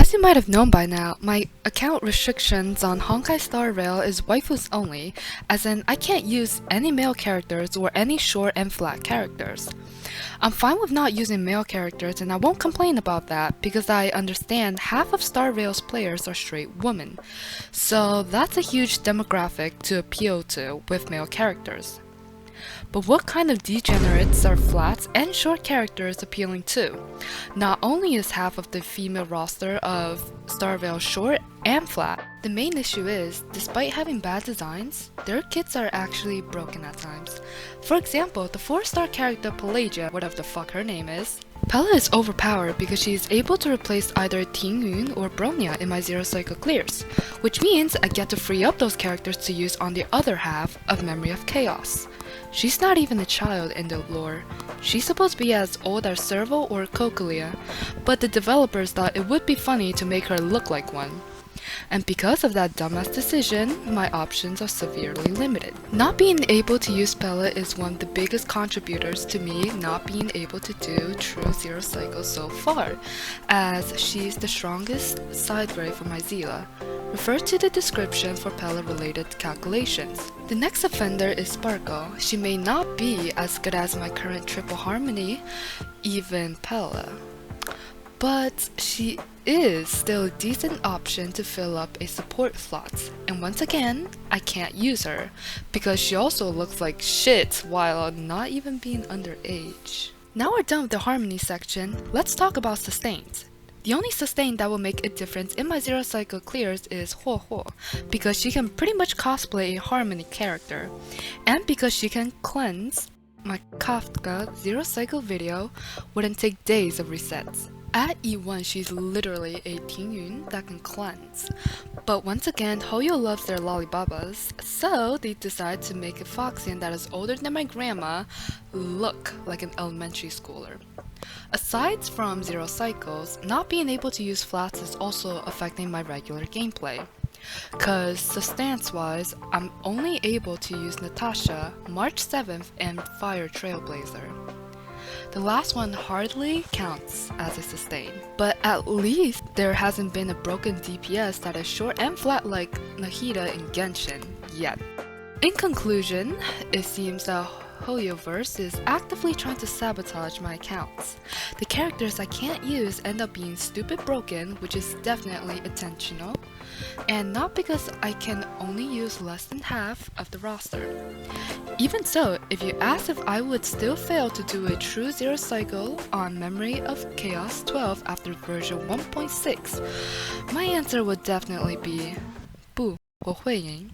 As you might have known by now, my account restrictions on Honkai Star Rail is waifus only, as in I can't use any male characters or any short and flat characters. I'm fine with not using male characters and I won't complain about that because I understand half of Star Rail's players are straight women, so that's a huge demographic to appeal to with male characters. But what kind of degenerates are flats and short characters appealing to? Not only is half of the female roster of Star Rail short and flat, the main issue is, despite having bad designs, their kits are actually broken at times. For example, the 4-star character Pela, whatever the fuck her name is, Pela is overpowered because she is able to replace either Tingyun or Bronya in my 0 cycle clears, which means I get to free up those characters to use on the other half of Memory of Chaos. She's not even a child in the lore. She's supposed to be as old as Servo or Cocalia, but the developers thought it would be funny to make her look like one. And because of that dumbass decision, my options are severely limited. Not being able to use Pela is one of the biggest contributors to me not being able to do true 0 cycles so far, as she's the strongest side grade for my Seele. Refer to the description for Pela related calculations. The next offender is Sparkle. She may not be as good as my current triple harmony, even Pela, but she is still a decent option to fill up a support slot, and once again, I can't use her, because she also looks like shit while not even being underage. Now we're done with the harmony section, let's talk about sustains. The only sustain that will make a difference in my 0 cycle clears is Ho, because she can pretty much cosplay a harmony character, and because she can cleanse. My Kafka 0 cycle video wouldn't take days of resets. At E1, she's literally a Tingyun that can cleanse. But once again, Hoyo loves their lollibabas, so they decide to make a Foxian that is older than my grandma look like an elementary schooler. Aside from 0 cycles, not being able to use flats is also affecting my regular gameplay. Cause substance wise, I'm only able to use Natasha, March 7th, and Fire Trailblazer. The last one hardly counts as a sustain, but at least there hasn't been a broken DPS that is short and flat like Nahida in Genshin yet. In conclusion, it seems that Hoyoverse is actively trying to sabotage my accounts. The characters I can't use end up being stupid broken, which is definitely intentional, and not because I can only use less than half of the roster. Even so, if you ask if I would still fail to do a true 0 cycle on Memory of Chaos 12 after version 1.6, my answer would definitely be 不，我会赢。